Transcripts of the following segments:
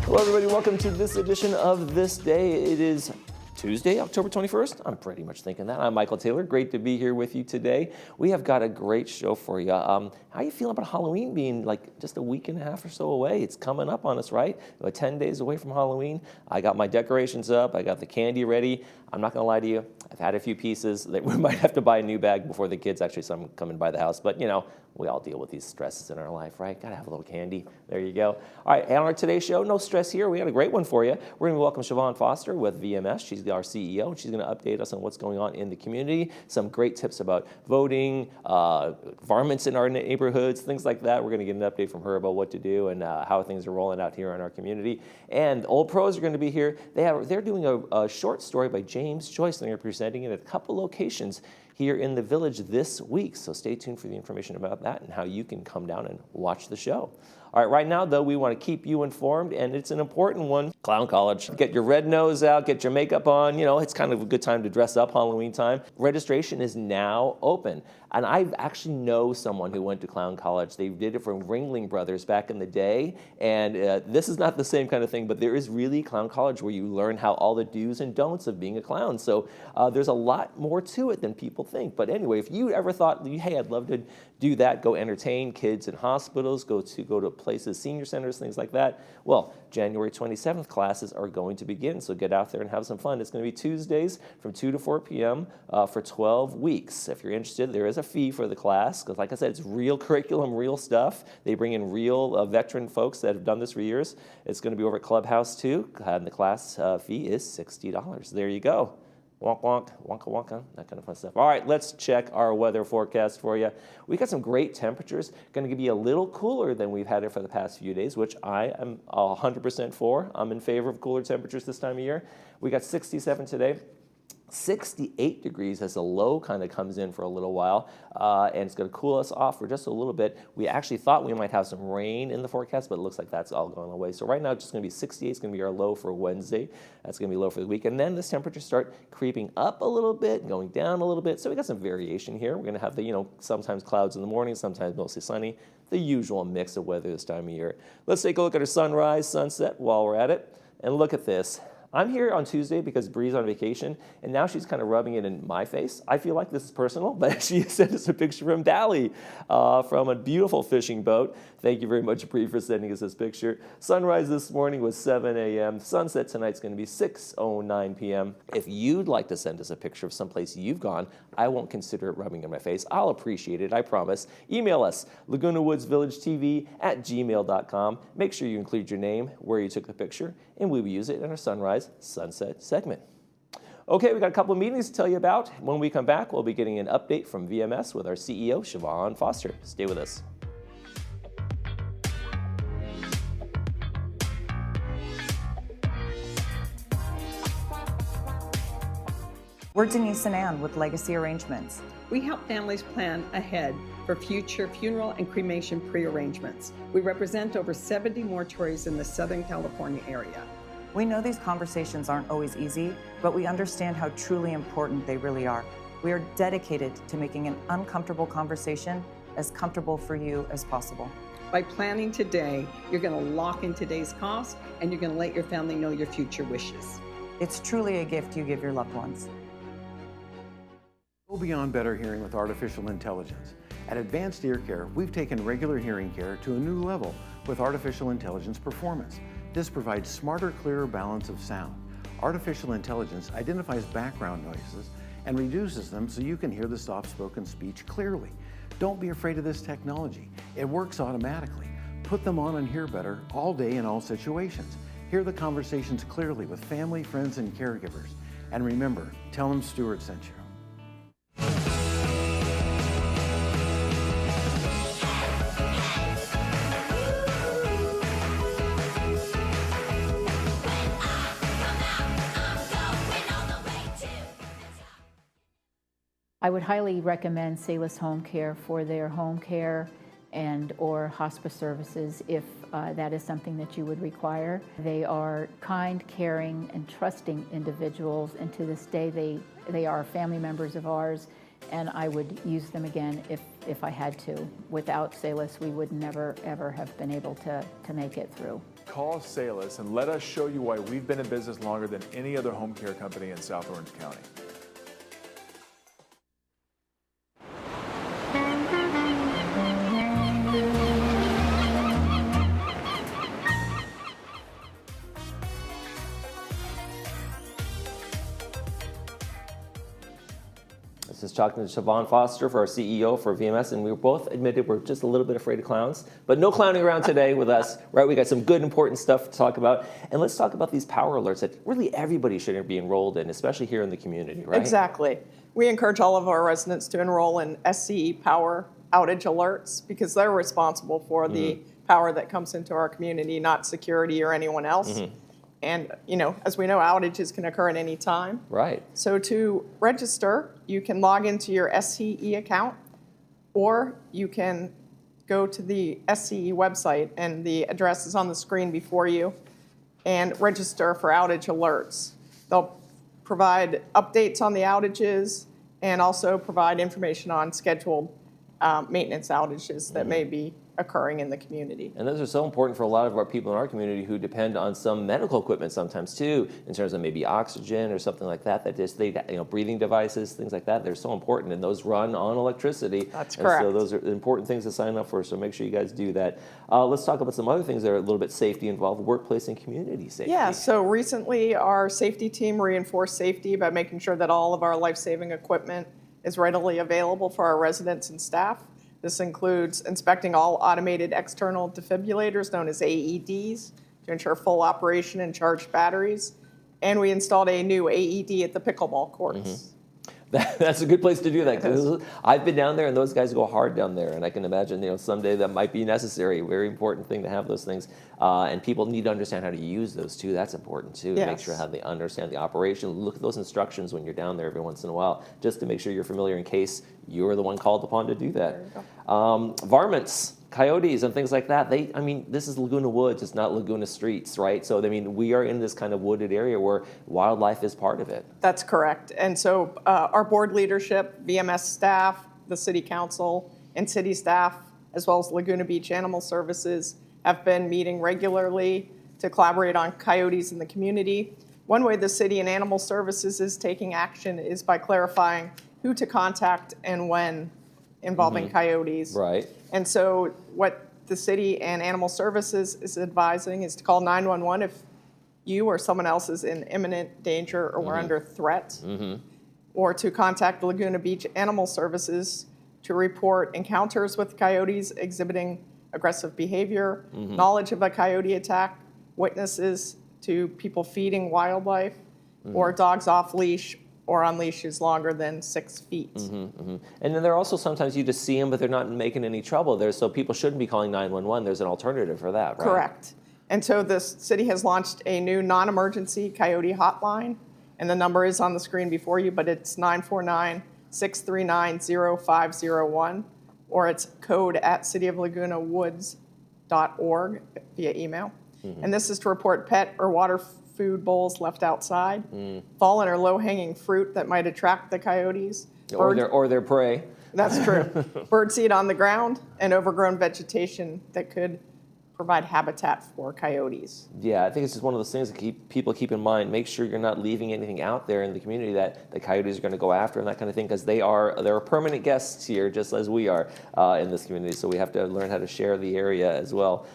Hello everybody, welcome to this edition of This Day. It is Tuesday, October 21st. I'm pretty much thinking that. I'm Michael Taylor. Great to be here with you today. We have got a great show for you. How are you feeling about Halloween being like just a week and a half or so away? It's coming up on us, right? We're 10 days away from Halloween. I got my decorations up. I got the candy ready. I'm not going to lie to you. I've had a few pieces that we might have to buy a new bag before the kids actually come and buy the house. But, you know, we all deal with these stresses in our life, right? Got to have a little candy. There you go. All right, and on our today's show, no stress here. We got a great one for you. We're going to welcome Siobhan Foster with VMS. She's our CEO, and she's going to update us on what's going on in the community, some great tips about voting, varmints in our neighborhoods, things like that. We're going to get an update from her about what to do and how things are rolling out here in our community. And Old Pros are going to be here. They're doing a short story by James Joyce, and they're presenting it at a couple locations here in the village this week. So stay tuned for the information about that and how you can come down and watch the show. All right, right now, though, we want to keep you informed, and it's an important one. Clown College. Get your red nose out, get your makeup on. You know, it's kind of a good time to dress up, Halloween time. Registration is now open. And I actually know someone who went to Clown College. They did it from Ringling Brothers back in the day. And this is not the same kind of thing, but there is really Clown College where you learn how all the do's and don'ts of being a clown. So there's a lot more to it than people think. But anyway, if you ever thought, hey, I'd love to do that, go entertain kids in hospitals, go to places, senior centers, things like that, well, January 27th classes are going to begin. So get out there and have some fun. It's going to be Tuesdays from 2 to 4 p.m. For 12 weeks. If you're interested, there is a fee for the class, because like I said, it's real curriculum, real stuff. They bring in real veteran folks that have done this for years. It's going to be over at Clubhouse too, and the class fee is $60. There you go. Wonk, wonk, wonka, wonka, that kind of fun stuff. All right, let's check our weather forecast for you. We got some great temperatures. Going to be a little cooler than we've had it for the past few days, which I am 100% for. I'm in favor of cooler temperatures this time of year. We got 67 today. 68 degrees as the low kind of comes in for a little while, and it's going to cool us off for just a little bit. We actually thought we might have some rain in the forecast, but it looks like that's all going away. So right now it's just going to be 68. It's going to be our low for Wednesday. That's going to be low for the week. And then this temperature start creeping up a little bit, going down a little bit. So we got some variation here. We're going to have the, sometimes clouds in the morning, sometimes mostly sunny, the usual mix of weather this time of year. Let's take a look at our sunrise, sunset while we're at it. And look at this. I'm here on Tuesday because Bree's on vacation, and now she's kind of rubbing it in my face. I feel like this is personal, but she sent us a picture from Dali from a beautiful fishing boat. Thank you very much, Bree, for sending us this picture. Sunrise this morning was 7 a.m. Sunset tonight's going to be 6:09 p.m. If you'd like to send us a picture of someplace you've gone, I won't consider it rubbing in my face. I'll appreciate it, I promise. Email us, lagunawoodsvillagetv@gmail.com. Make sure you include your name, where you took the picture, and we will use it in our sunrise sunset segment. Okay, we got a couple of meetings to tell you about. When we come back, we'll be getting an update from VMS with our CEO, Siobhan Foster. Stay with us. We're Denise and Ann with Legacy Arrangements. We help families plan ahead for future funeral and cremation pre-arrangements. We represent over 70 mortuaries in the Southern California area. We know these conversations aren't always easy, but we understand how truly important they really are. We are dedicated to making an uncomfortable conversation as comfortable for you as possible. By planning today, you're going to lock in today's cost, and you're going to let your family know your future wishes. It's truly a gift you give your loved ones. Go beyond better hearing with artificial intelligence. At Advanced Ear Care, we've taken regular hearing care to a new level with artificial intelligence performance. This provides smarter, clearer balance of sound. Artificial intelligence identifies background noises and reduces them so you can hear the soft-spoken speech clearly. Don't be afraid of this technology. It works automatically. Put them on and hear better all day in all situations. Hear the conversations clearly with family, friends, and caregivers. And remember, tell them Stuart sent you. I would highly recommend Salus Home Care for their home care and or hospice services if that is something that you would require. They are kind, caring, and trusting individuals, and to this day they are family members of ours, and I would use them again if I had to. Without Salus, we would never, ever have been able to make it through. Call Salus and let us show you why we've been in business longer than any other home care company in South Orange County. This is talking to Siobhan Foster, for our CEO for VMS, and we both admitted we're just a little bit afraid of clowns, but no clowning around today with us, right? We got some good, important stuff to talk about, and let's talk about these power alerts that really everybody should be enrolled in, especially here in the community, right? Exactly. We encourage all of our residents to enroll in SCE power outage alerts because they're responsible for the power that comes into our community, not security or anyone else. And, you know, as we know, outages can occur at any time. Right. So to register, you can log into your SCE account, or you can go to the SCE website, and the address is on the screen before you, and register for outage alerts. They'll provide updates on the outages and also provide information on scheduled maintenance outages that may be occurring in the community. And those are so important for a lot of our people in our community who depend on some medical equipment sometimes too, in terms of maybe oxygen or something like that, breathing devices, things like that. They're so important, and those run on electricity. That's and correct. So those are important things to sign up for, so make sure you guys do that. Let's talk about some other things that are a little bit safety involved, workplace and community safety. Yeah, so recently our safety team reinforced safety by making sure that all of our life-saving equipment is readily available for our residents and staff. This includes inspecting all automated external defibrillators, known as AEDs, to ensure full operation and charged batteries. And we installed a new AED at the pickleball courts. That's a good place to do that, because I've been down there and those guys go hard down there, and I can imagine, you know, someday that might be necessary. Very important thing to have those things, and people need to understand how to use those too. That's important too. To make sure how they understand the operation. Look at those instructions when you're down there every once in a while, just to make sure you're familiar in case you're the one called upon to do that. Varmints, coyotes, and things like that. This is Laguna Woods. It's not Laguna streets, right? So we are in this kind of wooded area where wildlife is part of it. That's correct. And so our board leadership, VMS staff, the city council, and city staff, as well as Laguna Beach Animal Services, have been meeting regularly to collaborate on coyotes in the community. One way the city and animal services is taking action is by clarifying who to contact and when involving coyotes. Right. And so what the city and animal services is advising is to call 911 if you or someone else is in imminent danger or we're under threat, or to contact Laguna Beach Animal Services to report encounters with coyotes exhibiting aggressive behavior, knowledge of a coyote attack, witnesses to people feeding wildlife, or dogs off leash or on leashes longer than 6 feet. And then there are also sometimes you just see them, but they're not making any trouble there, so people shouldn't be calling 911. There's an alternative for that, right? Correct. And so the city has launched a new non-emergency coyote hotline, and the number is on the screen before you, but it's 949-639-0501, or it's code at cityoflagunawoods.org via email. And this is to report pet or water food bowls left outside, fallen or low-hanging fruit that might attract the coyotes. Or their prey. That's true. Birdseed on the ground and overgrown vegetation that could provide habitat for coyotes. Yeah, I think it's just one of those things that people keep in mind. Make sure you're not leaving anything out there in the community that the coyotes are going to go after and that kind of thing, because they're permanent guests here, just as we are in this community. So we have to learn how to share the area as well.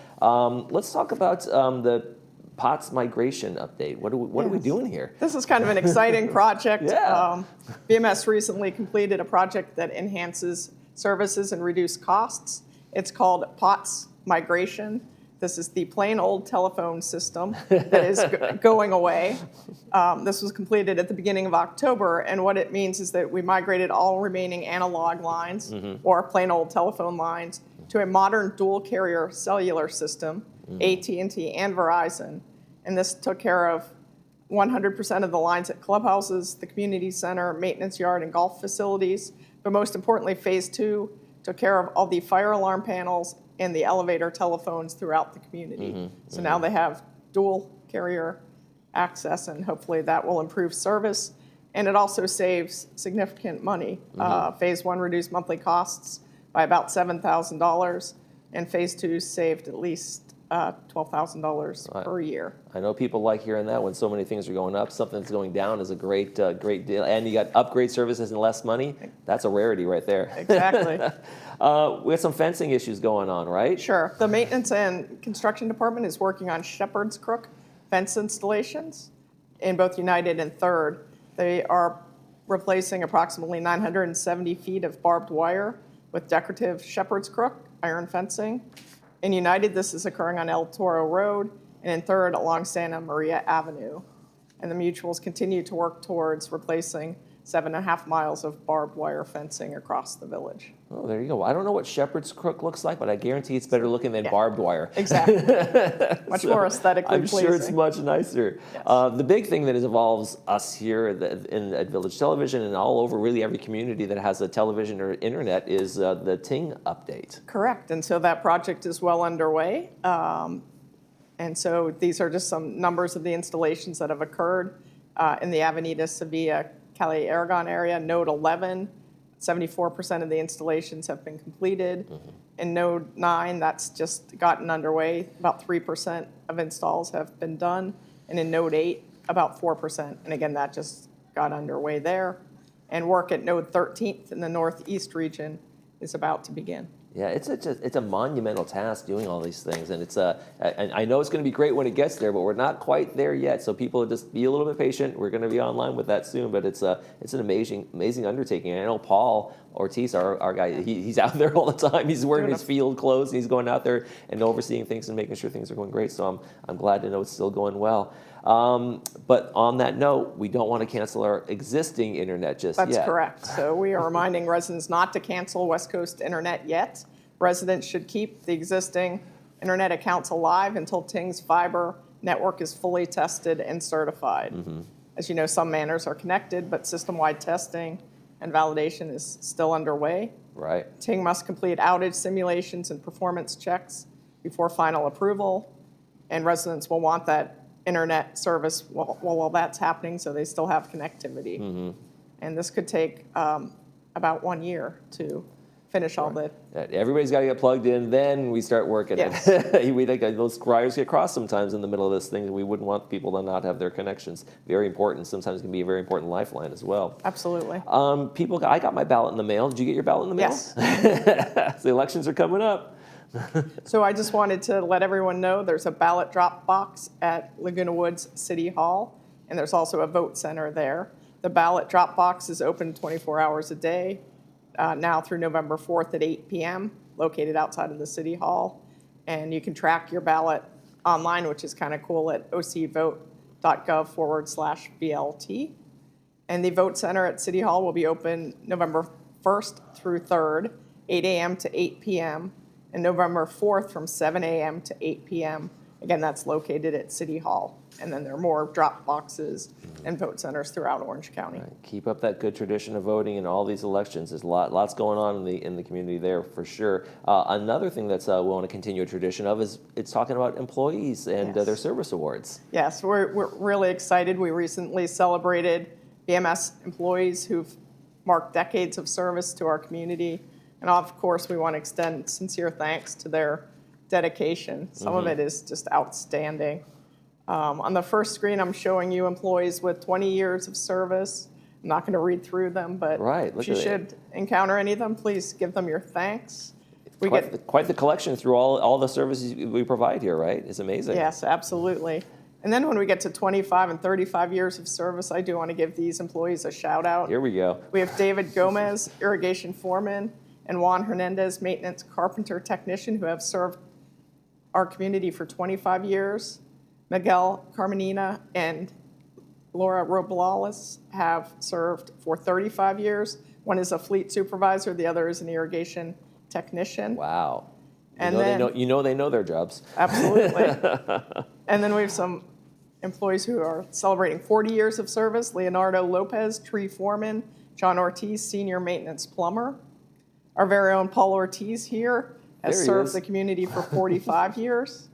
Let's talk about the POTS migration update. What are we doing here? This is kind of an exciting project. Yeah. VMS recently completed a project that enhances services and reduce costs. It's called POTS Migration. This is the plain old telephone system that is going away. This was completed at the beginning of October, and what it means is that we migrated all remaining analog lines or plain old telephone lines to a modern dual carrier cellular system, AT&T and Verizon. And this took care of 100% of the lines at clubhouses, the community center, maintenance yard, and golf facilities. But most importantly, phase 2 took care of all the fire alarm panels and the elevator telephones throughout the community. So now they have dual carrier access, and hopefully that will improve service. And it also saves significant money. Phase 1 reduced monthly costs by about $7,000, and Phase 2 saved at least $12,000 per year. I know people like hearing that when so many things are going up. Something that's going down is a great deal. And you got upgrade services and less money. That's a rarity right there. Exactly. We have some fencing issues going on, right? Sure. The maintenance and construction department is working on Shepherd's Crook fence installations in both United and Third. They are replacing approximately 970 feet of barbed wire with decorative Shepherd's Crook iron fencing. In United, this is occurring on El Toro Road, and in Third along Santa Maria Avenue. And the mutuals continue to work towards replacing 7.5 miles of barbed wire fencing across the village. Oh, there you go. I don't know what Shepherd's Crook looks like, but I guarantee it's better looking than barbed wire. Exactly. Much more aesthetically pleasing. I'm sure it's much nicer. Yes. The big thing that involves us here at Village Television and all over really every community that has a television or internet is the Ting update. Correct. And so that project is well underway. And so these are just some numbers of the installations that have occurred in the Avenida Sevilla Cali Aragon area. Node 11, 74% of the installations have been completed. In Node 9, that's just gotten underway. About 3% of installs have been done. And in Node 8, about 4%. And again, that just got underway there. And work at Node 13th in the Northeast region is about to begin. Yeah, it's a monumental task doing all these things, and and I know it's going to be great when it gets there, but we're not quite there yet. So people just be a little bit patient. We're going to be online with that soon, but it's an amazing undertaking. And I know Paul Ortiz, our guy, he's out there all the time. He's wearing his field clothes, and he's going out there and overseeing things and making sure things are going great. So I'm glad to know it's still going well. But on that note, we don't want to cancel our existing internet just yet. That's correct. So we are reminding residents not to cancel West Coast internet yet. Residents should keep the existing internet accounts alive until Ting's fiber network is fully tested and certified. As you know, some manners are connected, but system-wide testing and validation is still underway. Right. Ting must complete outage simulations and performance checks before final approval, and residents will want that internet service while that's happening, so they still have connectivity. And this could take about 1 year to finish all the... Everybody's got to get plugged in, then we start working Yes. it. We think those wires get crossed sometimes in the middle of this thing. We wouldn't want people to not have their connections. Very important. Sometimes it can be a very important lifeline as well. Absolutely. I got my ballot in the mail. Did you get your ballot in the mail? Yes. The elections are coming up. So I just wanted to let everyone know there's a ballot drop box at Laguna Woods City Hall, and there's also a vote center there. The ballot drop box is open 24 hours a day, now through November 4th at 8 p.m., located outside of the City Hall. And you can track your ballot online, which is kind of cool, at ocvote.gov/BLT. And the vote center at City Hall will be open November 1st through 3rd, 8 a.m. to 8 p.m., and November 4th from 7 a.m. to 8 p.m. Again, that's located at City Hall. And then there are more drop boxes and vote centers throughout Orange County. Right. Keep up that good tradition of voting in all these elections. There's lots going on in the community there for sure. Another thing that's we want to continue a tradition of is it's talking about employees and their service awards. Yes, we're really excited. We recently celebrated BMS employees who've marked decades of service to our community. And of course, we want to extend sincere thanks to their dedication. Some of it is just outstanding. On the first screen, I'm showing you employees with 20 years of service. I'm not going to read through them, but if you should encounter any of them, please give them your thanks. Quite the collection through all the services we provide here, right? It's amazing. Yes, absolutely. And then when we get to 25 and 35 years of service, I do want to give these employees a shout out. Here we go. We have David Gomez, irrigation foreman, and Juan Hernandez, maintenance carpenter technician, who have served our community for 25 years. Miguel Carmenina and Laura Robles have served for 35 years. One is a fleet supervisor, the other is an irrigation technician. Wow. And they know their jobs. Absolutely. And then we have some employees who are celebrating 40 years of service. Leonardo Lopez, tree foreman. John Ortiz, senior maintenance plumber. Our very own Paul Ortiz here has served the community for 45 years.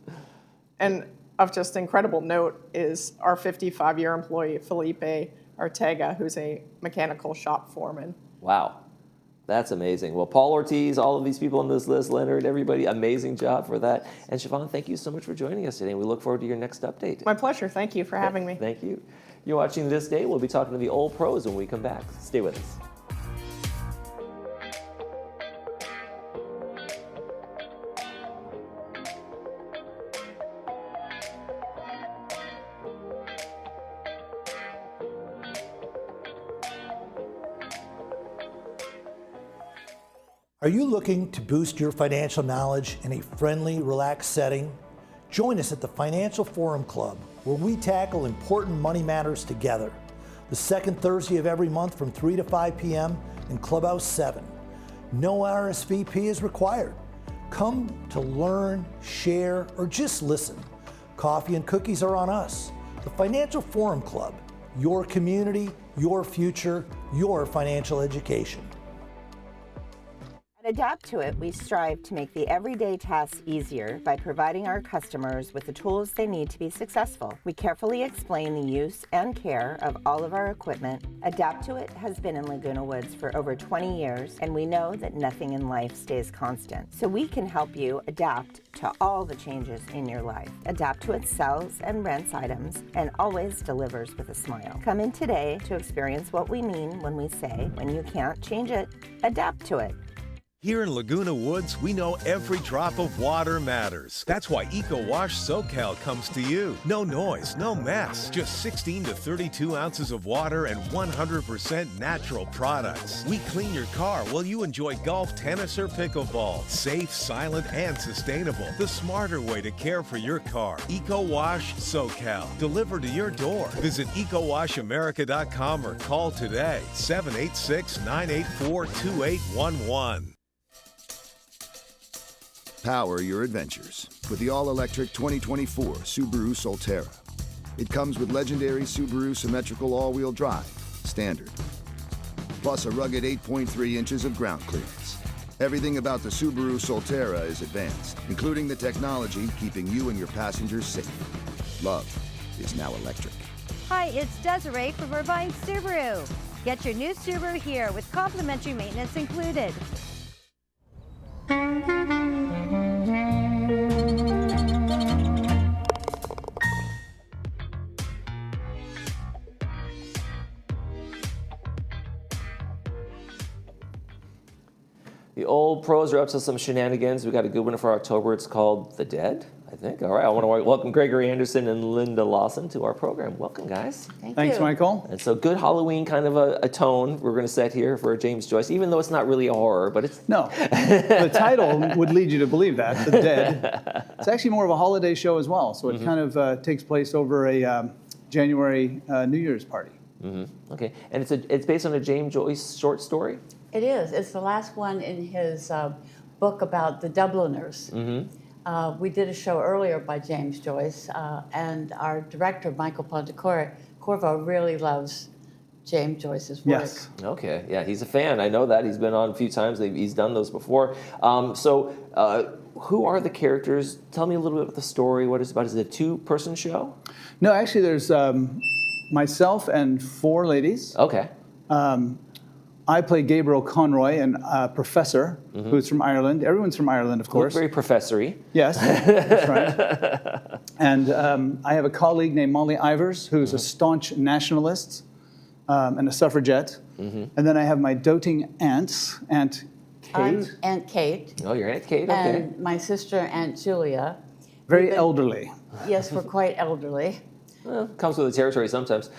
And of just incredible note is our 55-year employee, Felipe Ortega, who's a mechanical shop foreman. Wow. That's amazing. Well, Paul Ortiz, all of these people on this list, Leonard, everybody, amazing job for that. And Siobhan, thank you so much for joining us today. We look forward to your next update. My pleasure. Thank you for having me. Thank you. You're watching This Day. We'll be talking to the old pros when we come back. Stay with us. Are you looking to boost your financial knowledge in a friendly, relaxed setting? Join us at the Financial Forum Club, where we tackle important money matters together. The second Thursday of every month from 3 to 5 p.m. in Clubhouse 7. No RSVP is required. Come to learn, share, or just listen. Coffee and cookies are on us. The Financial Forum Club, your community, your future, your financial education. At Adapt to It, we strive to make the everyday tasks easier by providing our customers with the tools they need to be successful. We carefully explain the use and care of all of our equipment. Adapt to It has been in Laguna Woods for over 20 years, and we know that nothing in life stays constant. So we can help you adapt to all the changes in your life. Adapt to It sells and rents items and always delivers with a smile. Come in today to experience what we mean when we say, when you can't change it, adapt to it. Here in Laguna Woods, we know every drop of water matters. That's why Eco Wash SoCal comes to you. No noise, no mess. Just 16 to 32 ounces of water and 100% natural products. We clean your car while you enjoy golf, tennis, or pickleball. Safe, silent, and sustainable. The smarter way to care for your car. Eco Wash SoCal. Delivered to your door. Visit EcoWashAmerica.com or call today. 786-984-2811. Power your adventures with the all-electric 2024 Subaru Solterra. It comes with legendary Subaru symmetrical all-wheel drive, standard, plus a rugged 8.3 inches of ground clearance. Everything about the Subaru Solterra is advanced, including the technology keeping you and your passengers safe. Love is now electric. Hi, it's Desiree from Irvine Subaru. Get your new Subaru here with complimentary maintenance included. The old pros are up to some shenanigans. We got a good one for October. It's called The Dead, I think. All right, I want to welcome Gregory Anderson and Linda Lawson to our program. Welcome, guys. Thanks, Michael. And so good Halloween kind of a tone we're going to set here for James Joyce, even though it's not really a horror, but it's... No, the title would lead you to believe that, The Dead. It's actually more of a holiday show as well, so it kind of takes place over a January New Year's party. Okay, and it's based on a James Joyce short story? It is. It's the last one in his book about the Dubliners. We did a show earlier by James Joyce, and our director, Michael Pontecorvo, really loves James Joyce's work. Yes. Okay, yeah, he's a fan. I know that. He's been on a few times. He's done those before. Who are the characters? Tell me a little bit about the story. What is it about? Is it a two-person show? No, actually, there's myself and four ladies. Okay. I play Gabriel Conroy, a professor who's from Ireland. Everyone's from Ireland, of course. Very professory. Yes, that's right. And I have a colleague named Molly Ivers, who's a staunch nationalist and a suffragette. And then I have my doting aunts, Aunt Kate. I'm Aunt Kate. Oh, you're Aunt Kate, okay. And my sister, Aunt Julia. Very elderly. Yes, we're quite elderly. Well, comes with the territory sometimes.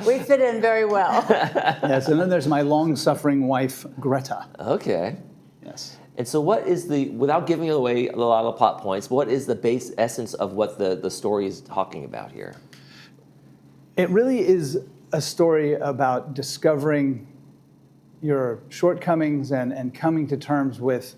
We fit in very well. Yes, and then there's my long-suffering wife, Greta. Okay. Yes. And so what is without giving away a lot of plot points, what is the base essence of what the story is talking about here? It really is a story about discovering your shortcomings and coming to terms with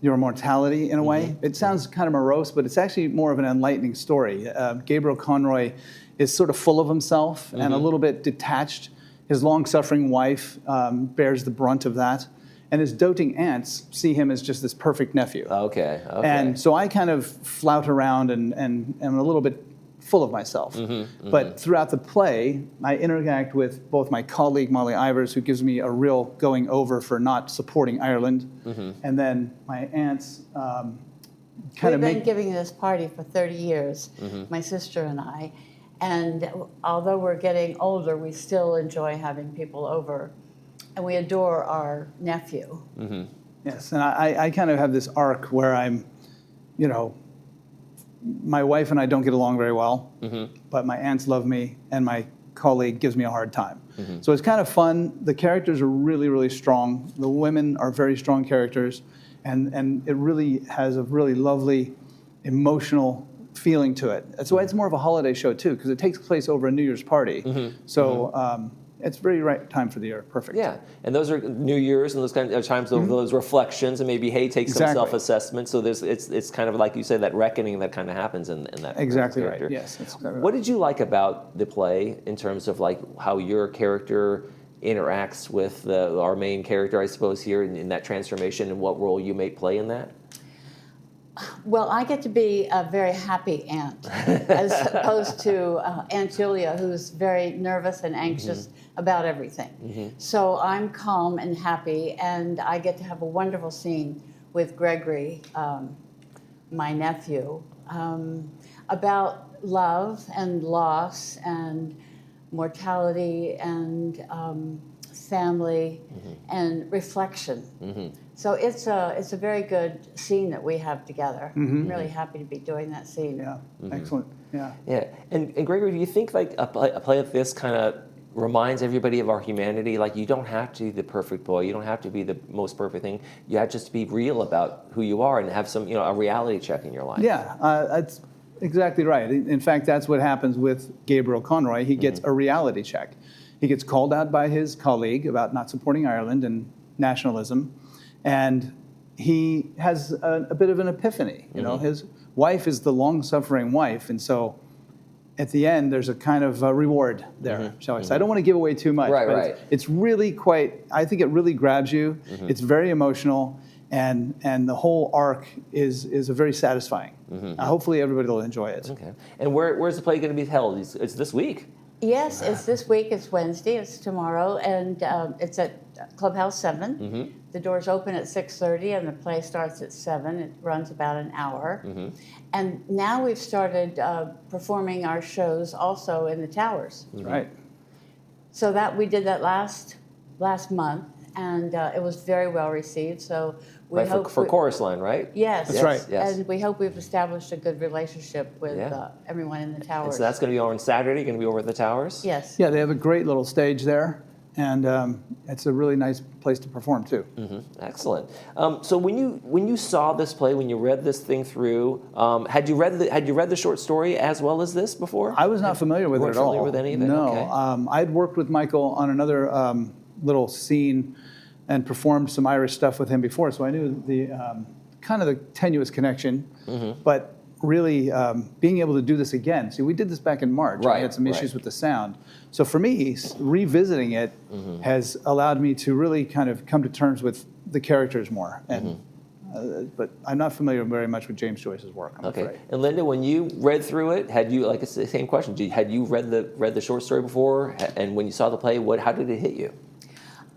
your mortality in a way. It sounds kind of morose, but it's actually more of an enlightening story. Gabriel Conroy is sort of full of himself and a little bit detached. His long-suffering wife bears the brunt of that. And his doting aunts see him as just this perfect nephew. Okay. And so I kind of flout around and am a little bit full of myself. But throughout the play, I interact with both my colleague, Molly Ivers, who gives me a real going over for not supporting Ireland, and then my aunts kind of We've been giving this party for 30 years, my sister and I. And although we're getting older, we still enjoy having people over. And we adore our nephew. Yes, and I kind of have this arc where I'm, you know, my wife and I don't get along very well, but my aunts love me, and my colleague gives me a hard time. So it's kind of fun. The characters are really, really strong. The women are very strong characters, and it really has a really lovely, emotional feeling to it. That's why it's more of a holiday show, too, because it takes place over a New Year's party. So it's very right time for the year. Perfect. Yeah, and those are New Year's and those kind of times of those reflections, and maybe take some self-assessment. So it's kind of like you said, that reckoning that kind of happens in that Exactly character. right. Yes. That's exactly What right. did you like about the play in terms of like how your character interacts with our main character, I suppose, here in that transformation, and what role you may play in that? Well, I get to be a very happy aunt, as opposed to Aunt Julia, who's very nervous and anxious about everything. So I'm calm and happy, and I get to have a wonderful scene with Gregory, my nephew, about love and loss and mortality and family and reflection. So it's a very good scene that we have together. I'm really happy to be doing that scene. Yeah, excellent. Yeah. Yeah, and Gregory, do you think like a play like this kind of reminds everybody of our humanity? Like, you don't have to be the perfect boy. You don't have to be the most perfect thing. You have just to be real about who you are and have some, a reality check in your life. Yeah, that's exactly right. In fact, that's what happens with Gabriel Conroy. He gets a reality check. He gets called out by his colleague about not supporting Ireland and nationalism, and he has a bit of an epiphany. You know, his wife is the long-suffering wife, and so at the end, there's a kind of a reward there, shall I say. I don't want to give away too much, but it's really quite, I think it really grabs you. It's very emotional, and the whole arc is a very satisfying. Hopefully everybody will enjoy it. Okay. And where's the play going to be held? It's this week. Yes, it's this week. It's Wednesday. It's tomorrow, and it's at Clubhouse 7. The doors open at 6:30, and the play starts at 7. It runs about an hour. And now we've started performing our shows also in the towers. That's right. So we did that last month, and it was very well received. So we hope for Chorus Line, right? Yes, that's right. Yes. And we hope we've established a good relationship with everyone in the towers. And so that's going to be on Saturday. Going to be over at the towers. Yes. Yeah, they have a great little stage there, and it's a really nice place to perform too. Excellent. So when you saw this play, when you read this thing through, had you read the short story as well as this before? I was not familiar with it at all. Familiar with any of it? No, Okay. I'd worked with Michael on another little scene and performed some Irish stuff with him before, so I knew the kind of the tenuous connection, but really being able to do this again. See, we did this back in March. Right, We had some issues with the sound. So for me, revisiting it has allowed me to really kind of come to terms with the characters more. And but I'm not familiar very much with James Joyce's work, I'm afraid. And Linda, when you read through it, had you, like, it's the same question, had you read the short story before? And when you saw the play, how did it hit you?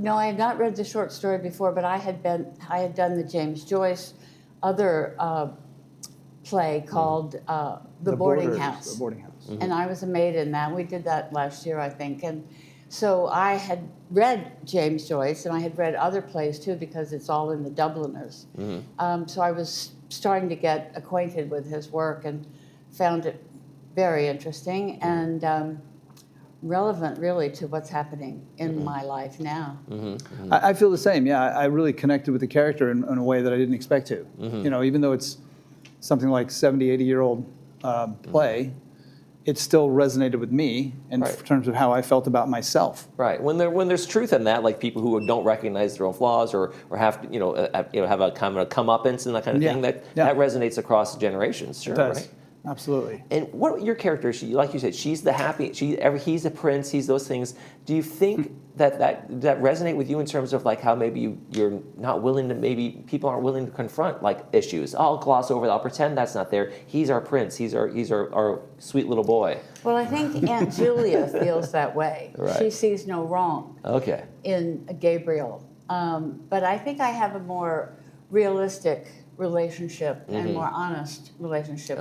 No, I had not read the short story before, but I had done the James Joyce other play called The Boarding House. The Boarding House. And I was a maid in that. We did that last year, I think. And so I had read James Joyce, and I had read other plays too, because it's all in the Dubliners. So I was starting to get acquainted with his work and found it very interesting and relevant, really, to what's happening in my life now. I feel the same. Yeah, I really connected with the character in a way that I didn't expect to. You know, even though it's something like 70, 80-year-old play, it still resonated with me in terms of how I felt about myself. Right. When there's truth in that, like people who don't recognize their own flaws or have to, have a kind of a comeuppance and that kind of thing, that resonates across generations. Sure. It does. Right. Absolutely. And what your character? She, like you said, she's the happy. He's a prince. He's those things. Do you think that resonate with you in terms of like how maybe you're not willing to, maybe people aren't willing to confront like issues? I'll gloss over that. I'll pretend that's not there. He's our prince. He's our sweet little boy. Well, I think Aunt Julia feels that way. Right. She sees no wrong Okay. in Gabriel. But I think I have a more realistic relationship and more honest relationship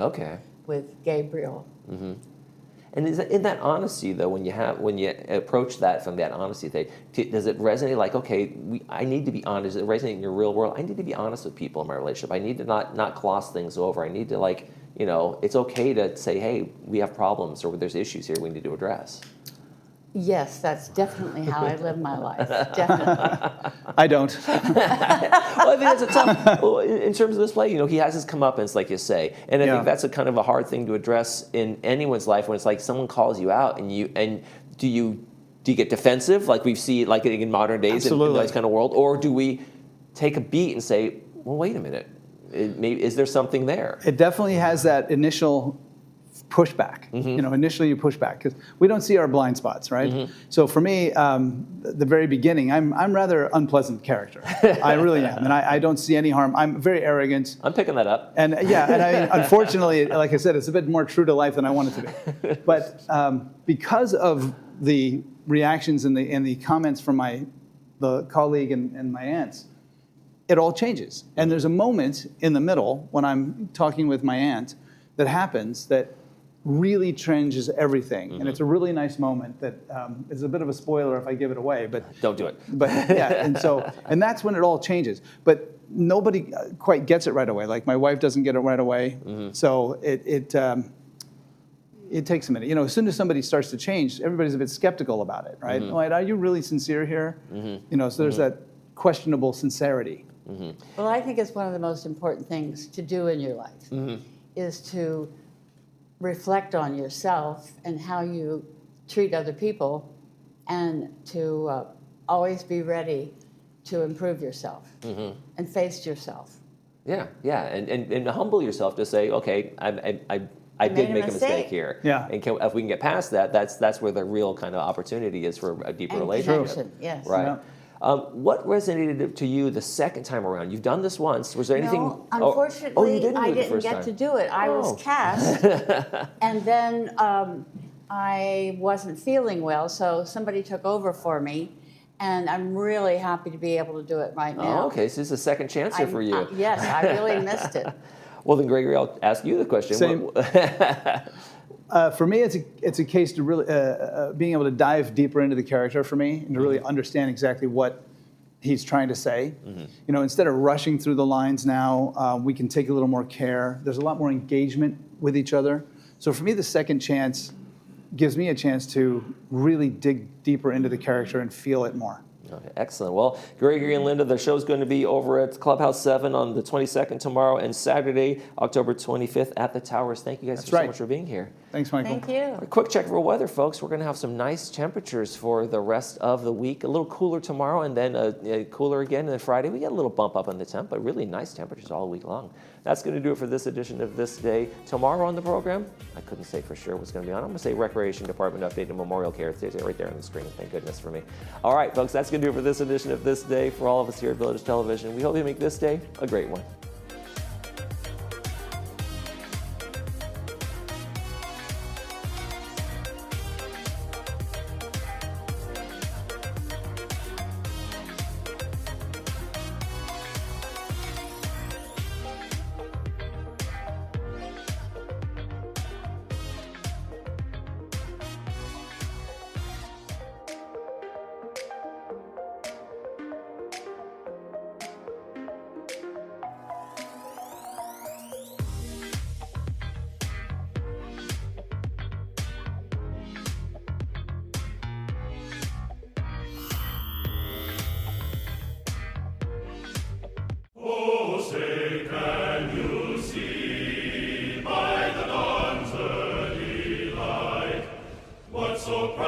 with Gabriel. And is in that honesty though, when you approach that from that honesty thing, does it resonate like, okay, I need to be honest? Does it resonate in your real world? I need to be honest with people in my relationship. I need to not gloss things over. I need to like, it's okay to say, hey, we have problems or there's issues here we need to address. Yes, that's definitely how I live my life. Definitely. I don't. Well, I think that's a tough. Well, in terms of this play, he has his comeuppance, like you say, and I think that's a kind of a hard thing to address in anyone's life when it's like someone calls you out, and do you get defensive, like we see like in modern days in this kind of world, or do we take a beat and say, well, wait a minute, is there something there? It definitely has that initial pushback. Initially you push back because we don't see our blind spots, right? So for me, the very beginning, I'm rather unpleasant character. I really am, and I don't see any harm. I'm very arrogant. I'm picking that up. And and I mean, unfortunately, like I said, it's a bit more true to life than I want it to be. But because of the reactions and the comments from the colleague and my aunts, it all changes. And there's a moment in the middle when I'm talking with my aunt that happens that really changes everything. And it's a really nice moment that is a bit of a spoiler if I give it away, but don't do it. But yeah, and that's when it all changes. But nobody quite gets it right away. Like my wife doesn't get it right away. So it takes a minute. As soon as somebody starts to change, everybody's a bit skeptical about it, right? Like, are you really sincere here? So there's that questionable sincerity. Well, I think it's one of the most important things to do in your life is to reflect on yourself and how you treat other people, and to always be ready to improve yourself and face yourself. Yeah, and humble yourself to say, okay, I did make a mistake here. Yeah. And if we can get past that, that's where the real kind of opportunity is for a deeper relationship. Connection, yes. Right. Yeah. What resonated to you the second time around? You've done this once. Was there anything? No, unfortunately, you didn't I didn't get to do it. I was cast, and then I wasn't feeling well, so somebody took over for me, and I'm really happy to be able to do it right now. Oh, okay, so this is a second chance here for you. Yes, I really missed it. Well, then, Gregory, I'll ask you the question. Same. For me, it's a case to really being able to dive deeper into the character for me and to really understand exactly what he's trying to say. Instead of rushing through the lines now, we can take a little more care. There's a lot more engagement with each other. So for me, the second chance gives me a chance to really dig deeper into the character and feel it more. Okay, excellent. Well, Gregory and Linda, the show's going to be over at Clubhouse 7 on the 22nd tomorrow and Saturday, October 25th at the Towers. Thank you guys so much for being here. Thanks, Michael. Thank you. A quick check for weather, folks. We're going to have some nice temperatures for the rest of the week. A little cooler tomorrow and then cooler again on Friday. We get a little bump up in the temp, but really nice temperatures all week long. That's going to do it for this edition of This Day. Tomorrow on the program, I couldn't say for sure what's going to be on. I'm going to say Recreation Department update and Memorial Care. It's right there on the screen. Thank goodness for me. All right, folks, that's going to do it for this edition of This Day. For all of us here at Village Television, we hope you make this day a great one. Oh, say, can you see by the dawn's early light what so proud